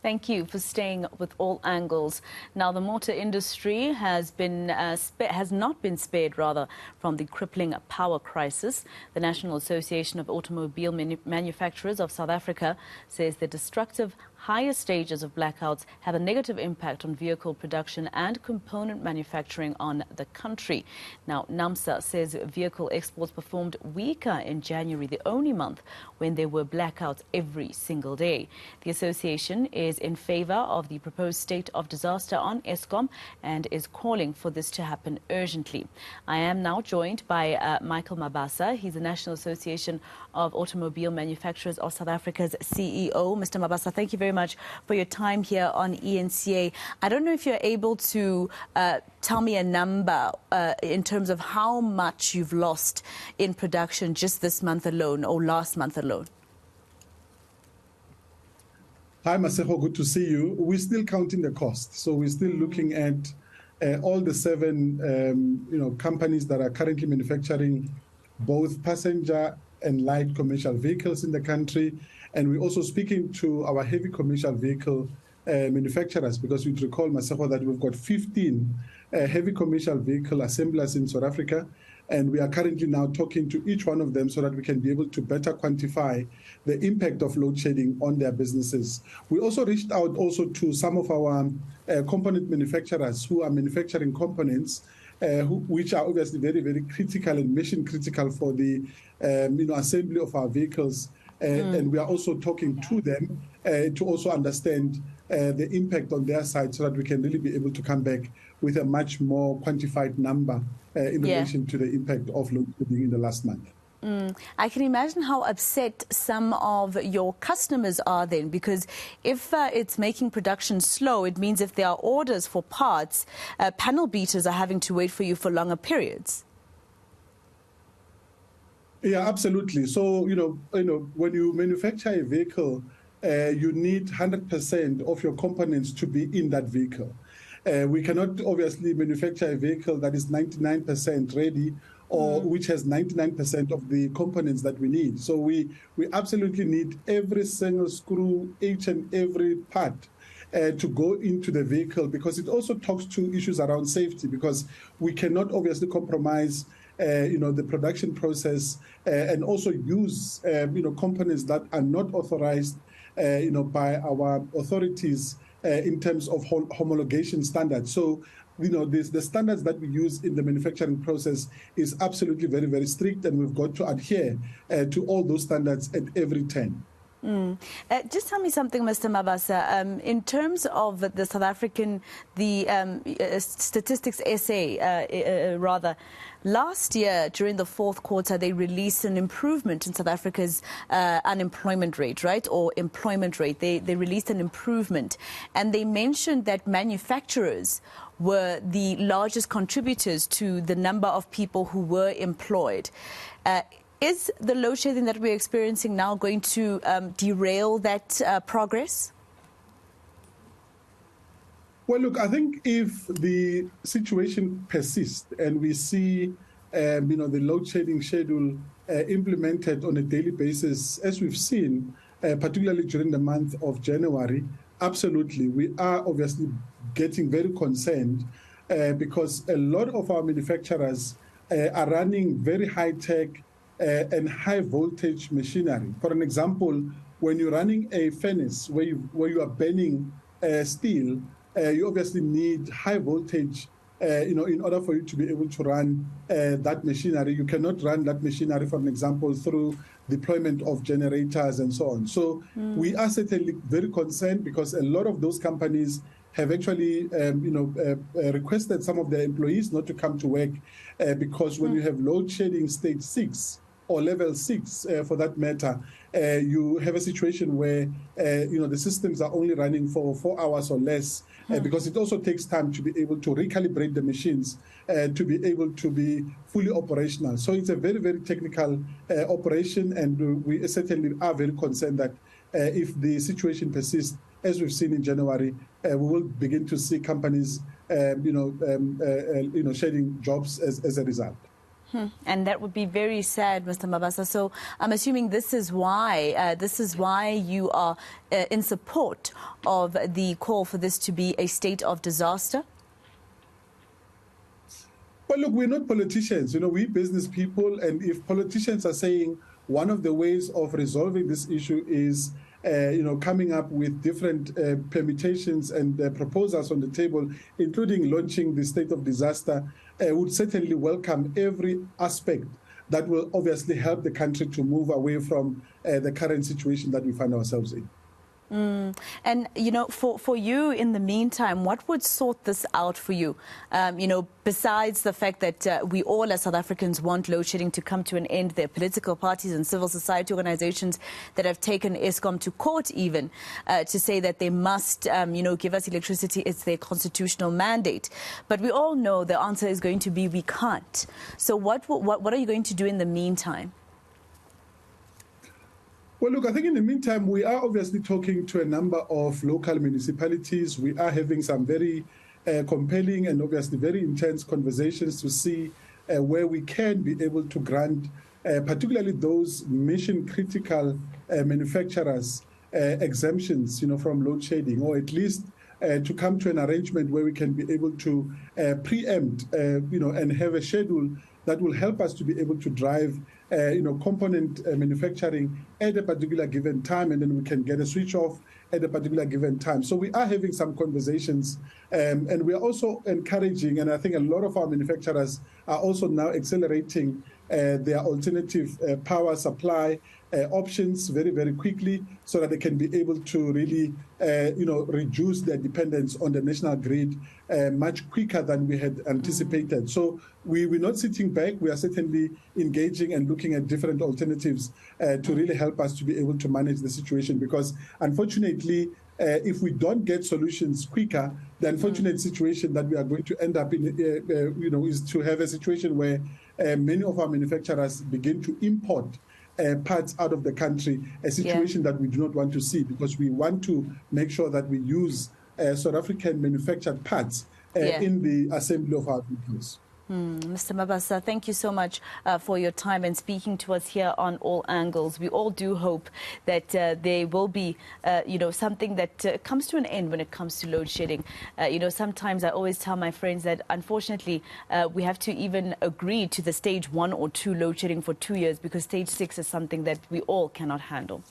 Thank you for staying with all angles. Now, the motor industry has not been spared, from the crippling power crisis. The National Association of Automobile Manufacturers of South Africa says the destructive higher stages of blackouts have a negative impact on vehicle production and component manufacturing on the country. Now, NAAMSA says vehicle exports performed weaker in January, the only month when there were blackouts every single day. The association is in favor of the proposed state of disaster on Eskom and is calling for this to happen urgently. I am now joined by Mikel Mabasa. He's the National Association of Automobile Manufacturers of South Africa's CEO. Mr. Mabasa, thank you very much for your time here on eNCA. I don't know if you're able to tell me a number in terms of how much you've lost in production just this month alone or last month alone. Hi, Maseko, good to see you. We're still counting the cost. So we're still looking at all the seven companies that are currently manufacturing both passenger and light commercial vehicles in the country. And we're also speaking to our heavy commercial vehicle manufacturers, because we recall, Maseko, that we've got 15 heavy commercial vehicle assemblers in South Africa. And we are currently now talking to each one of them so that we can be able to better quantify the impact of load shedding on their businesses. We also reached out also to some of our component manufacturers who are manufacturing components which are obviously very, very critical and mission critical for the assembly of our vehicles. And we are also talking to them to also understand the impact on their side so that we can really be able to come back with a much more quantified number in relation to the impact of load shedding in the last month. I can imagine how upset some of your customers are then, because if it's making production slow, it means if there are orders for parts, panel beaters are having to wait for you for longer periods. Yeah, absolutely. So, when you manufacture a vehicle, you need 100% of your components to be in that vehicle. We cannot obviously manufacture a vehicle that is 99% ready or which has 99% of the components that we need. So we absolutely need every single screw, each and every part to go into the vehicle, because it also talks to issues around safety, because we cannot obviously compromise the production process and also use components that are not authorized by our authorities in terms of homologation standards. So, the standards that we use in the manufacturing process is absolutely very, very strict, and we've got to adhere to all those standards at every turn. Just tell me something, Mr. Mabasa. In terms of the South African, Statistics SA, last year during the fourth quarter, they released an improvement in South Africa's unemployment rate, right, or employment rate. They released an improvement, and they mentioned that manufacturers were the largest contributors to the number of people who were employed. Is the load shedding that we're experiencing now going to derail that progress? Well, look, I think if the situation persists and we see, the load shedding schedule implemented on a daily basis, as we've seen, particularly during the month of January, absolutely, we are obviously getting very concerned because a lot of our manufacturers are running very high-tech and high voltage machinery. For an example, when you're running a furnace where you are burning steel, you obviously need high voltage, in order for you to be able to run that machinery. You cannot run that machinery, for an example, through deployment of generators and so on. So we are certainly very concerned, because a lot of those companies have actually, requested some of their employees not to come to work because when you have load shedding stage 6, or level 6, for that matter, you have a situation where, the systems are only running for 4 hours or less, because it also takes time to be able to recalibrate the machines to be able to be fully operational. So it's a very, very technical operation, and we certainly are very concerned that if the situation persists, as we've seen in January, we will begin to see companies, shedding jobs as a result. And that would be very sad, Mr. Mabasa. So I'm assuming this is why you are in support of the call for this to be a state of disaster. Well, look, we're not politicians. We're business people, and if politicians are saying one of the ways of resolving this issue is coming up with different permutations and proposals on the table, including launching the state of disaster, would certainly welcome every aspect that will obviously help the country to move away from the current situation that we find ourselves in. And, for you in the meantime, what would sort this out for you? Besides the fact that we all as South Africans want load shedding to come to an end, there are political parties and civil society organizations that have taken Eskom to court even to say that they must, give us electricity. It's their constitutional mandate. But we all know the answer is going to be we can't. So what are you going to do in the meantime? Well, look, I think in the meantime, we are obviously talking to a number of local municipalities. We are having some very compelling and obviously very intense conversations to see where we can be able to grant, particularly those mission-critical manufacturers, exemptions, from load shedding, or at least to come to an arrangement where we can be able to preempt, and have a schedule that will help us to be able to drive component manufacturing at a particular given time, and then we can get a switch off at a particular given time. So we are having some conversations, and we are also encouraging, and I think a lot of our manufacturers are also now accelerating their alternative power supply options very, very quickly, so that they can be able to really, reduce their dependence on the national grid much quicker than we had anticipated. So we're not sitting back. We are certainly engaging and looking at different alternatives to really help us to be able to manage the situation, because unfortunately, if we don't get solutions quicker, the unfortunate situation that we are going to end up in, is to have a situation where many of our manufacturers begin to import parts out of the country, a situation that we do not want to see, because we want to make sure that we use South African manufactured parts in the assembly of our vehicles. Mr. Mabasa, thank you so much for your time and speaking to us here on All Angles. We all do hope that there will be, something that comes to an end when it comes to load shedding. Sometimes I always tell my friends that unfortunately we have to even agree to the stage 1 or 2 load shedding for 2 years, because stage 6 is something that we all cannot handle.